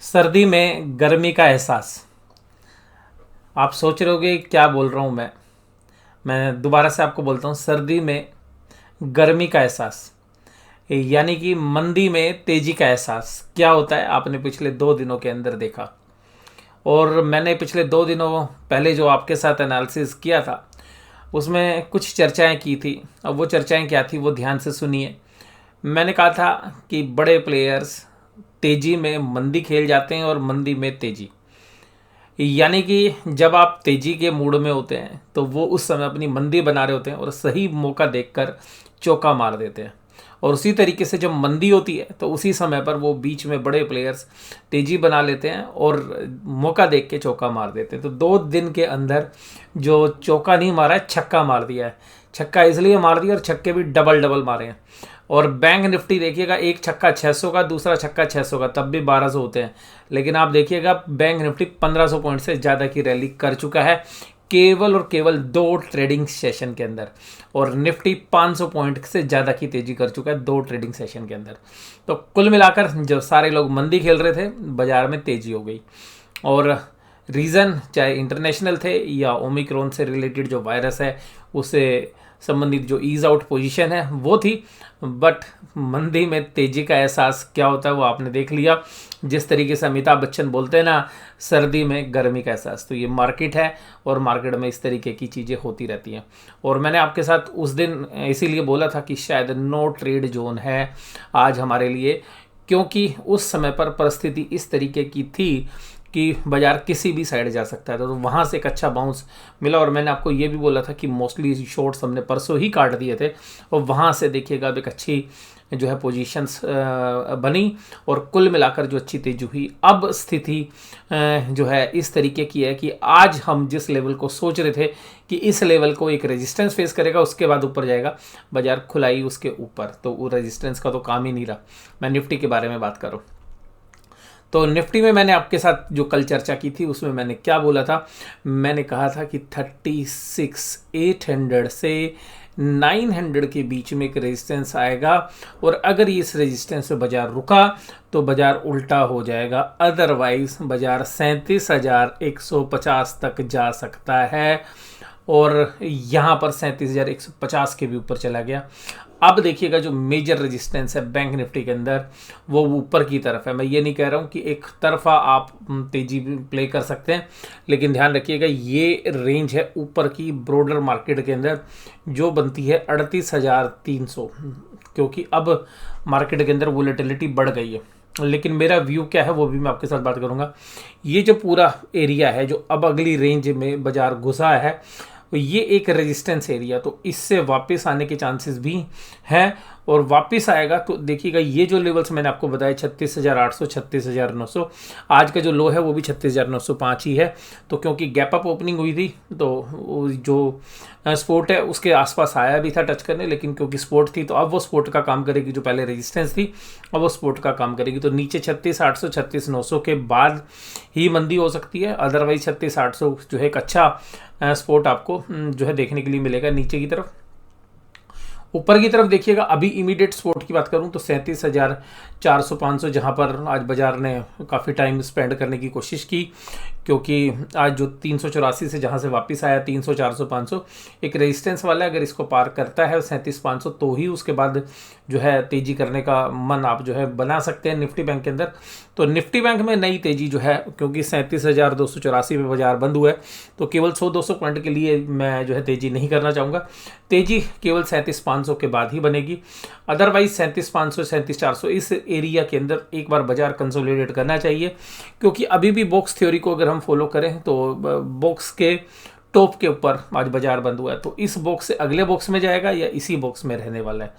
सर्दी में गर्मी का एहसास। आप सोच रहे होगे क्या बोल रहा हूँ मैं दोबारा से आपको बोलता हूँ। सर्दी में गर्मी का एहसास यानी कि मंदी में तेजी का एहसास क्या होता है, आपने पिछले 2 दिनों के अंदर देखा। और मैंने पिछले 2 दिनों पहले जो आपके साथ एनालिसिस किया था उसमें कुछ चर्चाएं की थी। अब वो चर्चाएं क्या थी वो ध्यान से सुनिए। मैंने कहा था कि बड़े प्लेयर्स तेजी में मंदी खेल जाते हैं और मंदी में तेजी, यानी कि जब आप तेजी के मूड में होते हैं तो वो उस समय अपनी मंदी बना रहे होते हैं और सही मौका देखकर चौका मार देते हैं। और उसी तरीके से जब मंदी होती है तो उसी समय पर वो बीच में बड़े प्लेयर्स तेजी बना लेते हैं और मौका देख के चौका मार देते हैं। तो 2 दिन के अंदर जो चौका नहीं मारा है, छक्का मार दिया है। छक्का इसलिए मार दिया और छक्के भी डबल डबल मारे हैं। और बैंक निफ्टी देखिएगा, एक छक्का 600 का, दूसरा छक्का 600 का, तब भी 1200 होते हैं। लेकिन आप देखिएगा बैंक निफ्टी 1500 पॉइंट से ज़्यादा की रैली कर चुका है केवल और केवल 2 ट्रेडिंग सेशन के अंदर। और निफ्टी 500 पॉइंट से ज़्यादा की तेजी कर चुका है 2 ट्रेडिंग सेशन के अंदर। तो कुल मिलाकर जब सारे लोग मंदी खेल रहे थे, बाजार में तेजी हो गई। और रीज़न चाहे इंटरनेशनल थे या ओमिक्रॉन से रिलेटेड जो वायरस है उससे संबंधित जो ईज आउट पोजीशन है वो थी। बट मंदी में तेजी का एहसास क्या होता है वो आपने देख लिया। जिस तरीके से अमिताभ बच्चन बोलते हैं ना, सर्दी में गर्मी का एहसास, तो ये मार्केट है और मार्केट में इस तरीके की चीज़ें होती रहती हैं। और मैंने आपके साथ उस दिन इसीलिए बोला था कि शायद नो ट्रेड जोन है आज हमारे लिए, क्योंकि उस समय पर परिस्थिति इस तरीके की थी कि बाजार किसी भी साइड जा सकता है। तो वहाँ से एक अच्छा बाउंस मिला। और मैंने आपको ये भी बोला था कि मोस्टली शॉर्ट्स हमने परसों ही काट दिए थे और वहाँ से देखिएगा अब एक अच्छी जो है पोजीशंस बनी और कुल मिलाकर जो अच्छी तेजी हुई। अब स्थिति जो है इस तरीके की है कि आज हम जिस लेवल को सोच रहे थे कि इस लेवल को एक रेजिस्टेंस फेस करेगा, उसके बाद ऊपर जाएगा, बाजार खुलाई उसके ऊपर, तो वो रेजिस्टेंस का तो काम ही नहीं रहा। मैं निफ्टी के बारे में बात करूँ तो निफ्टी में मैंने आपके साथ जो कल चर्चा की थी उसमें मैंने क्या बोला था, मैंने कहा था कि 36,800 से 900 के बीच में एक रेजिस्टेंस आएगा और अगर इस रेजिस्टेंस पे बाजार रुका तो बाजार उल्टा हो जाएगा, अदरवाइज बाजार 37,150 तक जा सकता है। और यहाँ पर 37,150 के भी ऊपर चला गया। अब देखिएगा जो मेजर रेजिस्टेंस है बैंक निफ्टी के अंदर वो ऊपर की तरफ है। मैं ये नहीं कह रहा हूँ कि एक तरफा आप तेजी प्ले कर सकते हैं, लेकिन ध्यान रखिएगा ये रेंज है ऊपर की ब्रॉडर मार्केट के अंदर जो बनती है 38,300, क्योंकि अब मार्केट के अंदर वोलेटिलिटी बढ़ गई है। लेकिन मेरा व्यू क्या है वो भी मैं आपके साथ बात करूंगा। ये जो पूरा एरिया है जो अब अगली रेंज में बाजार घुसा है ये एक रेजिस्टेंस एरिया, तो इससे वापस आने के चांसेस भी हैं। और वापस आएगा तो देखिएगा ये जो लेवल्स मैंने आपको बताया 36,800, 36,900, आज का जो लो है वो भी 36,905 ही है। तो क्योंकि गैप अप ओपनिंग हुई थी तो जो स्पोर्ट है उसके आसपास आया भी था टच करने, लेकिन क्योंकि स्पोर्ट थी तो अब वो स्पोर्ट का काम करेगी। जो पहले रेजिस्टेंस थी अब वो स्पोर्ट का काम करेगी। तो नीचे 36,800, 36,900 के बाद ही मंदी हो सकती है, अदरवाइज 36,800 जो है एक अच्छा स्पोर्ट आपको जो है देखने के लिए मिलेगा नीचे की तरफ। ऊपर की तरफ देखिएगा अभी इमीडिएट स्पोर्ट की बात करूं तो 37,400, 500 जहां पर आज बाजार ने काफ़ी टाइम स्पेंड करने की कोशिश की, क्योंकि आज जो 384 से जहां से वापस आया 300, 400, 500 एक रेजिस्टेंस वाला है। अगर इसको पार करता है 37,500 तो ही उसके बाद जो है तेजी करने का मन आप जो है बना सकते हैं निफ्टी बैंक के अंदर। तो निफ्टी बैंक में नई तेजी जो है, क्योंकि 37,284 पे बाजार बंद हुआ है तो केवल 100-200 पॉइंट के लिए मैं जो है तेजी नहीं करना चाहूँगा। तेजी केवल 37,500 के बाद ही बनेगी, अदरवाइज 37,500, 37,400 इस एरिया के अंदर एक बार बाजार कंसोलिडेट करना चाहिए। क्योंकि अभी भी बॉक्स थ्योरी को अगर हम फॉलो करें तो बॉक्स के टॉप के ऊपर आज बाजार बंद हुआ है, तो इस बॉक्स से अगले बॉक्स में जाएगा या इसी बॉक्स में रहने वाला है।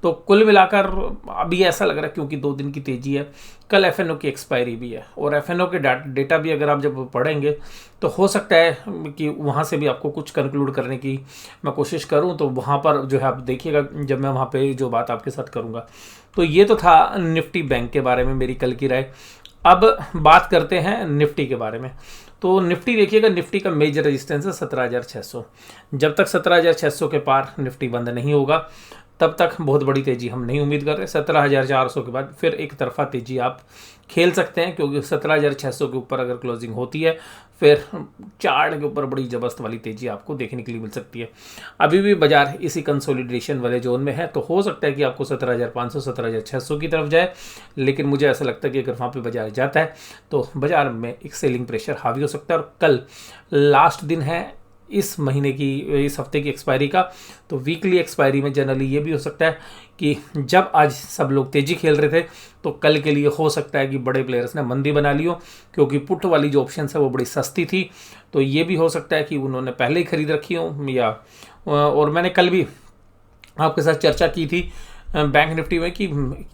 तो कुल मिलाकर अभी ऐसा लग रहा है क्योंकि 2 दिन की तेजी है, कल एफएनओ की एक्सपायरी भी है और एफएनओ के डेटा भी अगर आप जब पढ़ेंगे तो हो सकता है कि वहाँ से भी आपको कुछ कंक्लूड करने की मैं कोशिश करूँ। तो वहाँ पर जो है आप देखिएगा जब मैं वहाँ पे जो बात आपके साथ करूँगा। तो ये तो था निफ्टी बैंक के बारे में मेरी कल की राय। अब बात करते हैं निफ्टी के बारे में। तो निफ्टी देखिएगा, निफ्टी का मेजर रेजिस्टेंस है 17,600। जब तक 17,600 के पार निफ्टी बंद नहीं होगा तब तक बहुत बड़ी तेजी हम नहीं उम्मीद कर रहे। 17,400 के बाद फिर एक तरफा तेजी आप खेल सकते हैं, क्योंकि 17,600 के ऊपर अगर क्लोजिंग होती है फिर चार्ट के ऊपर बड़ी जबरदस्त वाली तेजी आपको देखने के लिए मिल सकती है। अभी भी बाजार इसी कंसोलिडेशन वाले जोन में है, तो हो सकता है कि आपको 17,500 17,600 की तरफ जाए, लेकिन मुझे ऐसा लगता है कि अगर वहाँ पे बाजार जाता है तो बाजार में एक सेलिंग प्रेशर हावी हो सकता है। और कल लास्ट दिन है इस महीने की, इस हफ्ते की एक्सपायरी का, तो वीकली एक्सपायरी में जनरली ये भी हो सकता है कि जब आज सब लोग तेजी खेल रहे थे तो कल के लिए हो सकता है कि बड़े प्लेयर्स ने मंदी बना ली हो, क्योंकि पुट वाली जो ऑप्शन है वो बड़ी सस्ती थी, तो ये भी हो सकता है कि उन्होंने पहले ही खरीद रखी हो। या और मैंने कल भी आपके साथ चर्चा की थी बैंक निफ्टी में, कि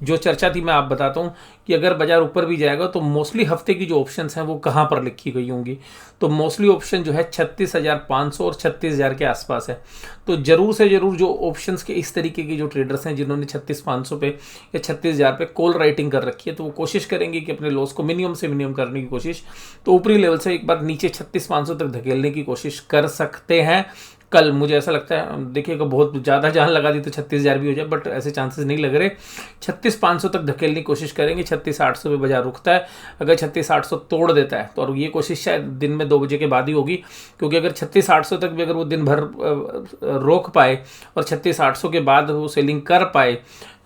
जो चर्चा थी मैं आप बताता हूँ कि अगर बाजार ऊपर भी जाएगा तो मोस्टली हफ्ते की जो ऑप्शंस हैं वो कहाँ पर लिखी गई होंगी, तो मोस्टली ऑप्शन जो है 36,500 और 36,000 के आसपास है। तो ज़रूर से ज़रूर जो ऑप्शंस के इस तरीके के जो ट्रेडर्स हैं जिन्होंने 36,500 पे या 36,000 पे कॉल राइटिंग कर रखी है, तो वो कोशिश करेंगे कि अपने लॉस को मिनिमम से मिनिमम करने की कोशिश, तो ऊपरी लेवल से एक बार नीचे 36,500 तक धकेलने की कोशिश कर सकते हैं। कल मुझे ऐसा लगता है, देखिएगा बहुत ज़्यादा जान लगा दी तो 36,000 भी हो जाए, बट ऐसे चांसेस नहीं लग रहे। 36,500 तक धकेलने की कोशिश करेंगे। 36,800 पे बाजार रुकता है, अगर 36,800 तोड़ देता है तो, और ये कोशिश शायद दिन में 2 बजे के बाद ही होगी, क्योंकि अगर 36,800 तक भी अगर वो दिन भर रोक पाए और 36,800 के बाद वो सेलिंग कर पाए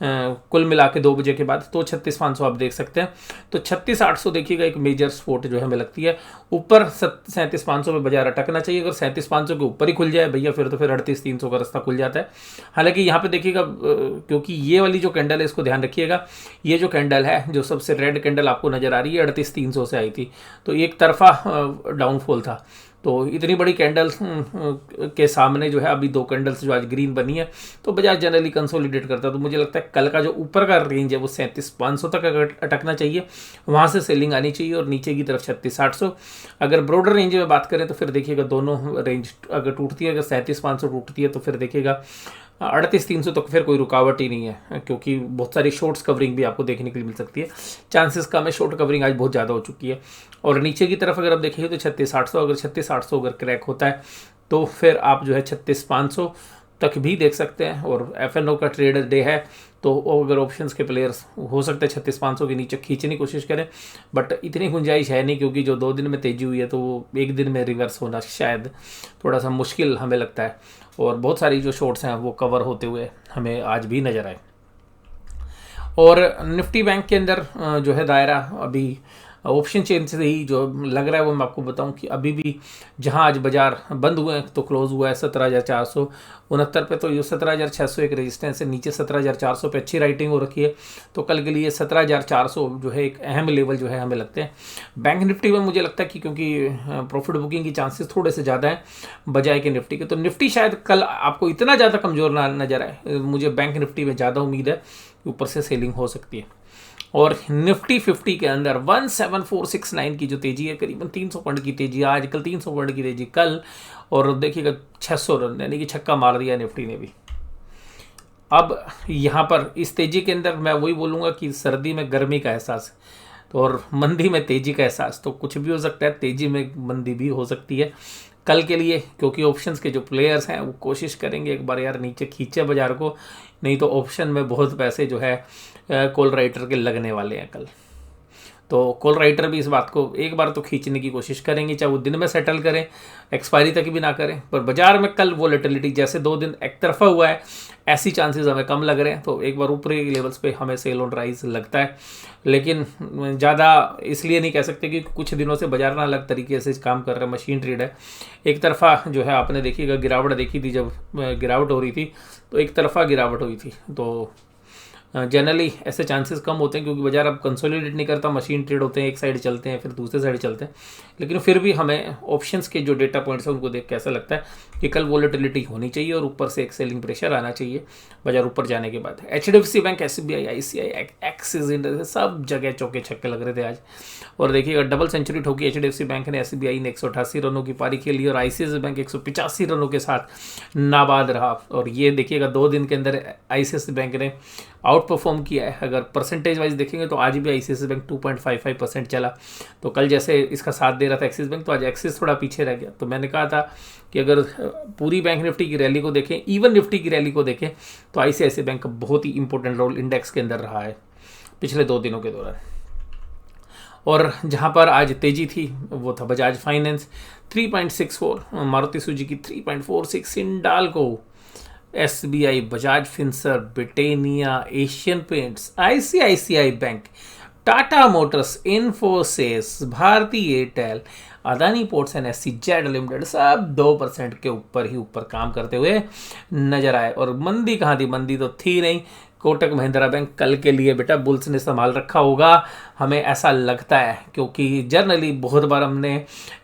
कुल मिला के 2 बजे के बाद, तो 36,500 आप देख सकते हैं। तो 36,800 देखिएगा एक मेजर सपोर्ट जो है हमें लगती है। ऊपर 37,500 पे बाजार अटकना चाहिए। अगर 37,500 के ऊपर ही खुल जाए भैया फिर तो फिर 38,300 का रास्ता खुल जाता है। हालांकि यहाँ पे देखिएगा, क्योंकि ये वाली जो कैंडल है इसको ध्यान रखिएगा, ये जो कैंडल है जो सबसे रेड कैंडल आपको नजर आ रही है 38,300 से आई थी, तो एक तरफा डाउनफॉल था। तो इतनी बड़ी कैंडल के सामने जो है अभी 2 कैंडल्स जो आज ग्रीन बनी है, तो बाजार जनरली कंसोलिडेट करता है। तो मुझे लगता है कल का जो ऊपर का रेंज है वो 37,500 तक अटकना चाहिए, वहाँ से सेलिंग आनी चाहिए, और नीचे की तरफ 36,800। अगर ब्रॉडर रेंज में बात करें तो फिर देखिएगा दोनों रेंज अगर टूटती है, अगर 37,500 टूटती है तो फिर देखिएगा 38,300 तक फिर कोई रुकावट ही नहीं है, क्योंकि बहुत सारी शॉर्ट्स कवरिंग भी आपको देखने के लिए मिल सकती है। चांसेस कम है, शॉर्ट कवरिंग आज बहुत ज़्यादा हो चुकी है। और नीचे की तरफ अगर आप देखेंगे तो 36,800, अगर 36,800 अगर क्रैक होता है तो फिर आप जो है 36,500 तक भी देख सकते हैं। और FNO का ट्रेड डे है, तो अगर ऑप्शंस के प्लेयर्स हो सकते हैं 36,500 के नीचे खींचने की कोशिश करें, बट इतनी गुंजाइश है नहीं, क्योंकि जो 2 दिन में तेजी हुई है तो वो एक दिन में रिवर्स होना शायद थोड़ा सा मुश्किल हमें लगता है। और बहुत सारी जो शॉर्ट्स हैं वो कवर होते हुए हमें आज भी नज़र आए। और निफ्टी बैंक के अंदर जो है दायरा अभी ऑप्शन चेन से ही जो लग रहा है वो मैं आपको बताऊं कि अभी भी जहां आज बाजार बंद हुए हैं तो क्लोज हुआ है 17,469 पे, तो ये 17,600 एक रेजिस्टेंस है, नीचे 17,400 पे अच्छी राइटिंग हो रखी है। तो कल के लिए 17,400 जो है एक अहम लेवल जो है हमें लगते हैं। बैंक निफ्टी में मुझे लगता है कि क्योंकि प्रॉफिट बुकिंग की चांसेस थोड़े से ज़्यादा हैं बजाय के निफ्टी के, तो निफ्टी शायद कल आपको इतना ज़्यादा कमज़ोर ना नजर आए। मुझे बैंक निफ्टी में ज़्यादा उम्मीद है कि ऊपर से सेलिंग हो सकती है। और निफ्टी 50 के अंदर 17469 की जो तेजी है, करीबन 300 पॉइंट की तेजी आज, कल 300 पॉइंट की तेजी कल, और देखिएगा 600 रन यानी कि छक्का मार दिया निफ्टी ने भी। अब यहाँ पर इस तेजी के अंदर मैं वही बोलूँगा कि सर्दी में गर्मी का एहसास तो और मंदी में तेजी का एहसास, तो कुछ भी हो सकता है, तेजी में मंदी भी हो सकती है कल के लिए, क्योंकि ऑप्शंस के जो प्लेयर्स हैं वो कोशिश करेंगे एक बार यार नीचे खींचे बाजार को, नहीं तो ऑप्शन में बहुत पैसे जो है कॉल राइटर के लगने वाले हैं कल। तो कॉल राइटर भी इस बात को एक बार तो खींचने की कोशिश करेंगे, चाहे वो दिन में सेटल करें, एक्सपायरी तक भी ना करें। पर बाजार में कल वोलेटिलिटी जैसे 2 दिन एक तरफा हुआ है, ऐसी चांसेस हमें कम लग रहे हैं। तो एक बार ऊपरी लेवल्स पे हमें सेल ऑन राइज लगता है, लेकिन ज़्यादा इसलिए नहीं कह सकते कि कुछ दिनों से बाजार ना अलग तरीके से काम कर रहा है, मशीन ट्रेड है। एक तरफा जो है आपने देखिएगा गिरावट देखी थी, जब गिरावट हो रही थी तो एक तरफा गिरावट हुई थी। तो जनरली ऐसे चांसेस कम होते हैं, क्योंकि बाजार अब कंसोलिडेट नहीं करता, मशीन ट्रेड होते हैं, एक साइड चलते हैं फिर दूसरे साइड चलते हैं। लेकिन फिर भी हमें ऑप्शंस के जो डेटा पॉइंट्स हैं उनको देख के ऐसा लगता है कि कल वोलेटिलिटी होनी चाहिए और ऊपर से एक सेलिंग प्रेशर आना चाहिए बाजार ऊपर जाने के बाद। HDFC bank, SBI, ICI, axis India, सब जगह चौके छक्के लग रहे थे आज। और देखिएगा डबल सेंचुरी ठोकी HDFC बैंक ने, SBI ने 188 रनों की पारी खेली और ICICI बैंक 185 रनों के साथ नाबाद रहा। और ये देखिएगा 2 दिन के अंदर ICICI बैंक ने आउट परफॉर्म किया है। अगर परसेंटेज वाइज देखेंगे तो आज भी ICICI बैंक 2.55% चला। तो कल जैसे इसका साथ दे रहा था एक्सिस बैंक, तो आज एक्सिस थोड़ा पीछे रह गया। तो मैंने कहा था कि अगर पूरी बैंक निफ्टी की रैली को देखें, इवन निफ्टी की रैली को देखें, तो ICICI बैंक का बहुत ही इंपॉर्टेंट रोल इंडेक्स के अंदर रहा है पिछले 2 दिनों के दौरान। और जहां पर आज तेजी थी वो था Bajaj Finance 3.64, Maruti Suzuki 3.46, Hindalco, SBI, Bajaj Finserv, Britannia, Asian Paints, ICICI bank, Tata Motors, Infosys, Bharti Airtel, Adani Ports and SEZ Limited सब 2% के ऊपर ही ऊपर काम करते हुए नजर आए। और मंदी कहाँ थी? मंदी तो थी नहीं। कोटक महिंद्रा बैंक कल के लिए बेटा बुल्स ने संभाल रखा होगा, हमें ऐसा लगता है, क्योंकि जनरली बहुत बार हमने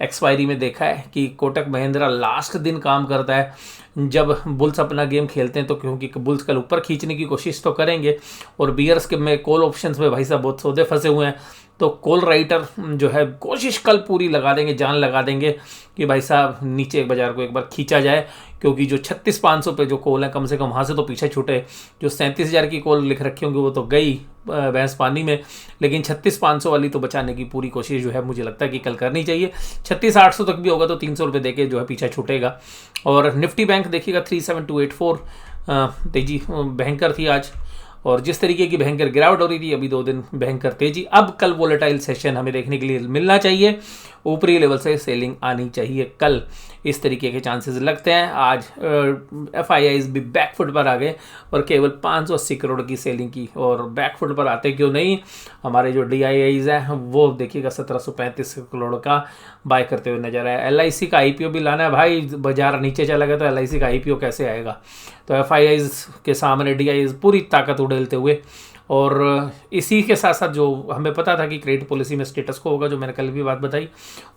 एक्सपायरी में देखा है कि कोटक महिंद्रा लास्ट दिन काम करता है जब बुल्स अपना गेम खेलते हैं, तो क्योंकि बुल्स कल ऊपर खींचने की कोशिश तो करेंगे और बियर्स के में कॉल ऑप्शंस में भाई साहब बहुत सौदे फंसे हुए हैं, तो कॉल राइटर जो है कोशिश कल पूरी लगा देंगे, जान लगा देंगे कि भाई साहब नीचे बाजार को एक बार खींचा जाए, क्योंकि जो 36,500 पे जो कॉल है कम से कम वहाँ से तो पीछे छूटे। जो 37,000 की कॉल लिख रखी होंगी वो तो गई भैंस पानी में, लेकिन 36,500 वाली तो बचाने की पूरी कोशिश जो है मुझे लगता है कि कल करनी चाहिए। 36,800 तक भी होगा तो 300 रुपये देके जो है पीछे छूटेगा। और निफ्टी बैंक देखिएगा 37,284, तेजी भयंकर थी आज, और जिस तरीके की भयंकर गिरावट हो रही थी अभी 2 दिन भयंकर तेजी। अब कल वोलेटाइल सेशन हमें देखने के लिए मिलना चाहिए, ऊपरी लेवल से सेलिंग आनी चाहिए कल, इस तरीके के चांसेस लगते हैं। आज एफआईआईज भी बैकफुट पर आ गए और केवल 580 करोड़ की सेलिंग की, और बैकफुट पर आते क्यों नहीं, हमारे जो डीआईआईज हैं वो देखिएगा 1735 करोड़ का बाय करते हुए नजर आया। एलआईसी का आईपीओ भी लाना है भाई, बाजार नीचे चला गया तो एलआईसी का आईपीओ कैसे आएगा? तो एफआईआईज के सामने डीआईआईज पूरी ताकत उड़ेलते हुए, और इसी के साथ साथ जो हमें पता था कि क्रेडिट पॉलिसी में स्टेटस को होगा, जो मैंने कल भी बात बताई,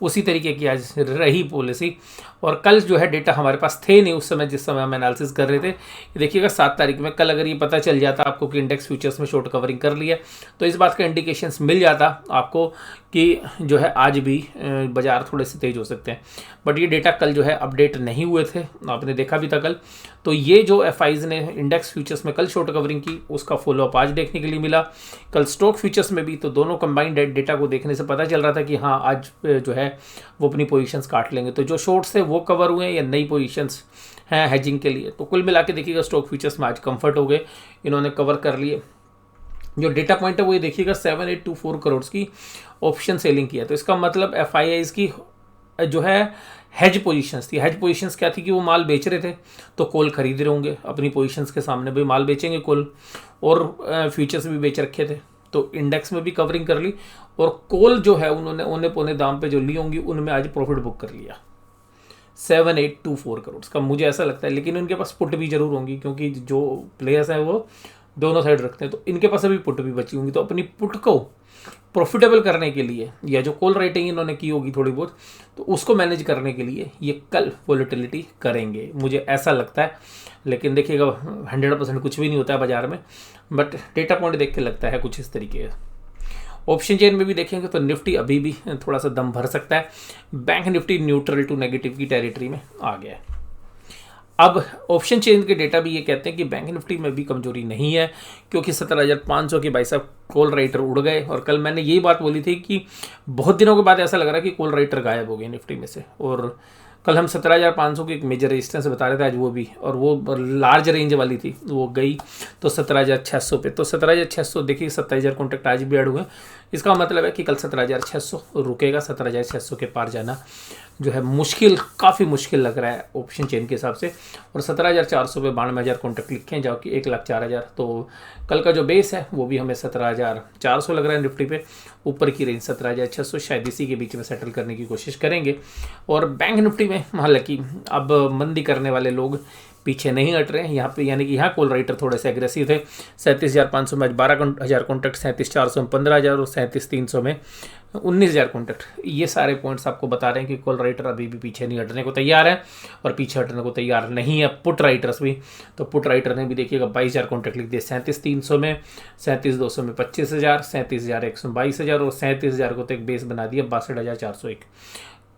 उसी तरीके की आज रही पॉलिसी। और कल जो है डेटा हमारे पास थे नहीं उस समय जिस समय हम एनालिसिस कर रहे थे। देखिएगा 7 तारीख में, कल अगर ये पता चल जाता आपको कि इंडेक्स फ्यूचर्स में शॉर्ट कवरिंग कर लिया, तो इस बात का इंडिकेशंस मिल जाता आपको कि जो है आज भी बाजार थोड़े से तेज हो सकते हैं। बट ये डेटा कल जो है अपडेट नहीं हुए थे, आपने देखा भी था कल। तो ये जो एफआईज ने इंडेक्स फ्यूचर्स में कल शॉर्ट कवरिंग की, उसका फॉलोअप आज देखने के लिए मिला। कल स्टॉक फ्यूचर्स में भी तो दोनों कंबाइंड डेटा को देखने से पता चल रहा था कि हाँ आज जो है वो अपनी पोजीशंस काट लेंगे। तो जो शॉर्ट्स थे वो कवर हुए या नई पोजीशंस हैं हेजिंग के लिए, तो कुल मिला के देखिएगा स्टॉक फ्यूचर्स में आज कंफर्ट हो गए, इन्होंने कवर कर लिए। जो डेटा पॉइंट है वो ये देखिएगा 7824 करोड़ की ऑप्शन सेलिंग किया, तो इसका मतलब एफआईआईज की जो है हेज पोजीशंस थी। हेज पोजीशंस क्या थी कि वो माल बेच रहे थे तो कॉल खरीद रहे होंगे अपनी पोजीशंस के सामने, भाई माल बेचेंगे कॉल, और फ्यूचर्स भी बेच रखे थे, तो इंडेक्स में भी कवरिंग कर ली, और कॉल जो है उन्होंने औने पौने दाम पे जो ली होंगी उनमें आज प्रॉफिट बुक कर लिया 7824 करोड़ का, मुझे ऐसा लगता है। लेकिन उनके पास पुट भी जरूर होंगी, क्योंकि जो प्लेयर्स हैं वो दोनों साइड रखते हैं, तो इनके पास अभी पुट भी बची होंगी। तो अपनी पुट को प्रॉफिटेबल करने के लिए, या जो कॉल राइटिंग इन्होंने की होगी थोड़ी बहुत, तो उसको मैनेज करने के लिए ये कल वोलेटिलिटी करेंगे, मुझे ऐसा लगता है। लेकिन देखिएगा 100% कुछ भी नहीं होता है बाजार में, बट डेटा पॉइंट देख के लगता है कुछ इस तरीके का। ऑप्शन चेन में भी देखेंगे तो निफ्टी अभी भी थोड़ा सा दम भर सकता है। Bank Nifty neutral to negative की टेरिटरी में आ गया है। अब ऑप्शन चेन के डेटा भी ये कहते हैं कि बैंक निफ्टी में भी कमजोरी नहीं है, क्योंकि 17,500 के भाई साहब कॉल राइटर उड़ गए। और कल मैंने यही बात बोली थी कि बहुत दिनों के बाद ऐसा लग रहा है कि कॉल राइटर गायब हो गए निफ्टी में से, और कल हम 17,500 की एक मेजर रेजिस्टेंस बता रहे थे आज वो भी, और वो लार्ज रेंज वाली थी वो गई तो 17,600 पे। तो 17,600 देखिए 27,000 कॉन्टैक्ट आज भी ऐड हुए, इसका मतलब है कि कल 17,600 रुकेगा। 17,600 के पार जाना जो है मुश्किल, काफ़ी मुश्किल लग रहा है ऑप्शन चेन के हिसाब से। और 17,400 पे 92,000 कॉन्टैक्ट लिखे हैं, जाओ कि 1,04,000। तो कल का जो बेस है वो भी हमें 17,400 लग रहा है निफ्टी पे। ऊपर की रेंज 17,600, शायद इसी के बीच में सेटल करने की कोशिश करेंगे। और बैंक निफ्टी में हालांकि अब मंदी करने वाले लोग पीछे नहीं हट रहे हैं यहाँ पे, यानी कि यहाँ कॉल राइटर थोड़े से एग्रेसिव थे। 37,500 में आज 12,000 कॉन्टैक्ट, 37,400 में 15,000 और 37,300 में 19,000 कॉन्टैक्ट। ये सारे पॉइंट्स आपको बता रहे हैं कि कॉल राइटर अभी भी पीछे नहीं हटने को तैयार है, और पीछे हटने को तैयार नहीं है पुट राइटर्स भी। तो पुट राइटर ने भी देखिएगा 22,000 कॉन्टैक्ट लिख दिए 37,300 में, 37,200 में 25,000, 37,100 में 22,000, और 37,000 को तो एक बेस बना दिया 62,401।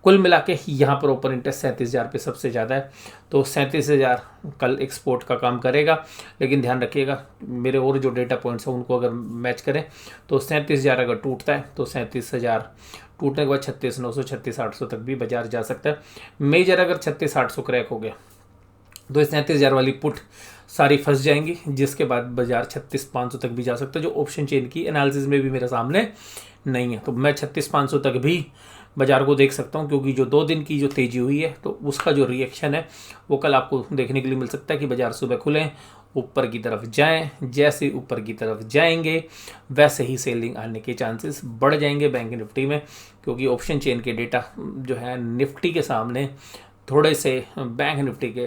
कुल मिला के यहाँ पर ओपन इंटरेस्ट 37,000 पे सबसे ज़्यादा है। तो 37,000 कल एक्सपोर्ट का काम करेगा। लेकिन ध्यान रखिएगा मेरे और जो डेटा पॉइंट्स हैं उनको अगर मैच करें तो 37,000 अगर टूटता है तो 37,000 टूटने के बाद 36,900 36,800 तक भी बाजार जा सकता है। मेजर अगर 36,800 क्रैक हो गया तो 37,000 वाली पुट सारी फंस जाएंगी, जिसके बाद बाजार 36,500 तक भी जा सकता है, जो ऑप्शन चेन की एनालिसिस में भी मेरे सामने नहीं है। तो मैं 36,500 तक भी बाजार को देख सकता हूं, क्योंकि जो 2 दिन की जो तेजी हुई है तो उसका जो रिएक्शन है वो कल आपको देखने के लिए मिल सकता है कि बाजार सुबह खुलें, ऊपर की तरफ जाएं, जैसे ऊपर की तरफ जाएंगे वैसे ही सेलिंग आने के चांसेस बढ़ जाएंगे बैंक निफ्टी में, क्योंकि ऑप्शन चेन के डेटा जो है निफ्टी के सामने थोड़े से बैंक निफ्टी के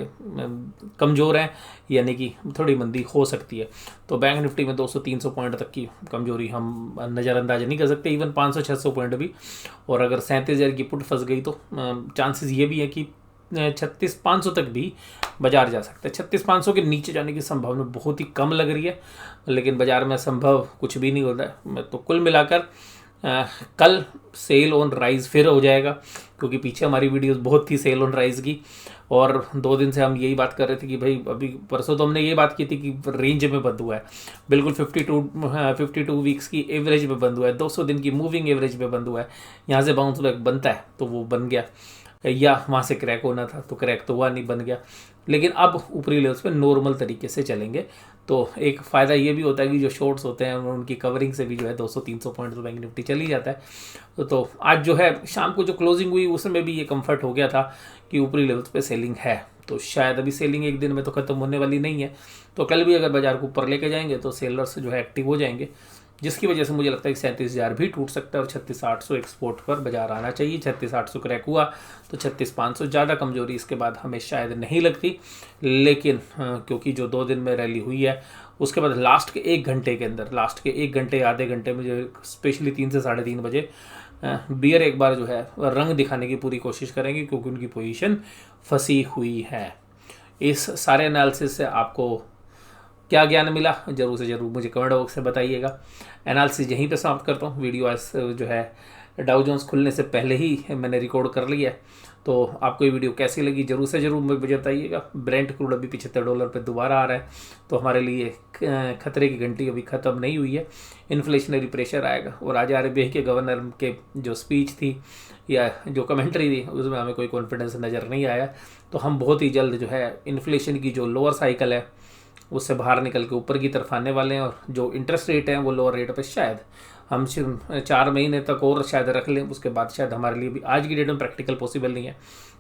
कमज़ोर हैं, यानी कि थोड़ी मंदी हो सकती है। तो बैंक निफ्टी में 200-300 पॉइंट तक की कमजोरी हम नज़रअंदाज नहीं कर सकते, इवन 500-600 पॉइंट भी। और अगर 37,000 की पुट फंस गई तो चांसेस ये भी है कि 36,500 तक भी बाजार जा सकता है। 36,500 के नीचे जाने की संभावना बहुत ही कम लग रही है, लेकिन बाजार में संभव कुछ भी नहीं होता है। तो कुल मिलाकर कल सेल ऑन राइज फिर हो जाएगा, क्योंकि पीछे हमारी वीडियोस बहुत थी सेल ऑन राइज की, और 2 दिन से हम यही बात कर रहे थे कि भाई अभी परसों तो हमने ये बात की थी कि रेंज में बंद हुआ है, बिल्कुल 52 वीक्स की एवरेज में बंद हुआ है, 200 दिन की मूविंग एवरेज में बंद हुआ है। यहाँ से बाउंस बैक बनता है तो वो बन गया, या वहाँ से क्रैक होना था तो क्रैक तो हुआ नहीं, बन गया। लेकिन अब ऊपरी लेवल्स पे नॉर्मल तरीके से चलेंगे। तो एक फ़ायदा ये भी होता है कि जो शॉर्ट्स होते हैं उनकी कवरिंग से भी जो है 200-300 पॉइंट तो बैंक निफ्टी चली जाता है। तो आज जो है शाम को जो क्लोजिंग हुई उसमें भी ये कंफर्ट हो गया था कि ऊपरी लेवल्स पे सेलिंग है, तो शायद अभी सेलिंग एक दिन में तो ख़त्म होने वाली नहीं है। तो कल भी अगर बाजार को ऊपर लेके जाएंगे तो सेलर्स जो है एक्टिव हो जाएंगे, जिसकी वजह से मुझे लगता है कि 37,000 भी टूट सकता है और 36,800 एक्सपोर्ट पर बाजार आना चाहिए। 36,800 क्रैक हुआ तो 36,500 ज़्यादा कमजोरी इसके बाद हमें शायद नहीं लगती, लेकिन क्योंकि जो 2 दिन में रैली हुई है उसके बाद लास्ट के 1 घंटे के अंदर, लास्ट के 1 घंटे आधे घंटे में जो स्पेशली 3 से 3:30 बजे बियर एक बार जो है रंग दिखाने की पूरी कोशिश करेंगे, क्योंकि उनकी पोजीशन फंसी हुई है। इस सारे एनालिसिस से आपको क्या ज्ञान मिला जरूर से जरूर मुझे कमेंट बॉक्स में बताइएगा। एनालिसिस यहीं पे समाप्त करता हूँ। वीडियो आज जो है डाउ जोन्स खुलने से पहले ही मैंने रिकॉर्ड कर लिया है, तो आपको ये वीडियो कैसी लगी जरूर से जरूर मुझे बताइएगा। ब्रेंट क्रूड अभी $75 पे दोबारा आ रहा है, तो हमारे लिए खतरे की घंटी अभी ख़त्म नहीं हुई है। इन्फ्लेशनरी प्रेशर आएगा, और आज RBI के गवर्नर के जो स्पीच थी या जो कमेंट्री थी उसमें हमें कोई कॉन्फिडेंस नज़र नहीं आया। तो हम बहुत ही जल्द जो है इन्फ्लेशन की जो लोअर साइकिल है उससे बाहर निकल के ऊपर की तरफ आने वाले हैं, और जो इंटरेस्ट रेट है वो लोअर रेट पे शायद हम 4 महीने तक और शायद रख लें। उसके बाद शायद हमारे लिए भी आज की डेट में प्रैक्टिकल पॉसिबल नहीं है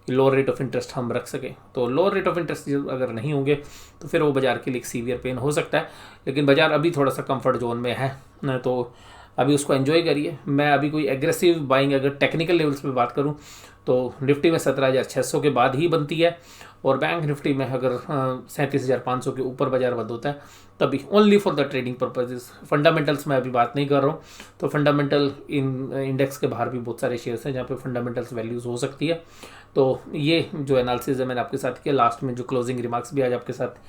कि लोअर रेट ऑफ इंटरेस्ट हम रख सकें। तो लोअर रेट ऑफ इंटरेस्ट अगर नहीं होंगे तो फिर वो बाजार के लिए एक सीवियर पेन हो सकता है, लेकिन बाजार अभी थोड़ा सा कंफर्ट जोन में है, तो अभी उसको एंजॉय करिए। मैं अभी कोई एग्रेसिव बाइंग अगर टेक्निकल लेवल्स पे बात करूं तो निफ्टी में 17,600 के बाद ही बनती है, और बैंक निफ्टी में अगर 37,500 के ऊपर बाजार बंद होता है तभी only for the trading purposes. Fundamentals में अभी बात नहीं कर रहा हूँ, तो फंडामेंटल इंडेक्स के बाहर भी बहुत सारे शेयर्स हैं जहाँ पे फंडामेंटल्स वैल्यूज़ हो सकती है। तो ये जो एनालिसिस है मैंने आपके साथ किया, लास्ट में जो क्लोजिंग रिमार्क्स भी आज आपके साथ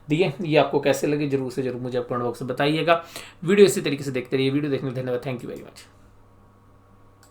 दिए, ये आपको कैसे लगे जरूर से जरूर मुझे कमेंट बॉक्स में बताइएगा। वीडियो इसी तरीके से देखते रहिए। वीडियो देखने के लिए धन्यवाद। Thank you very much.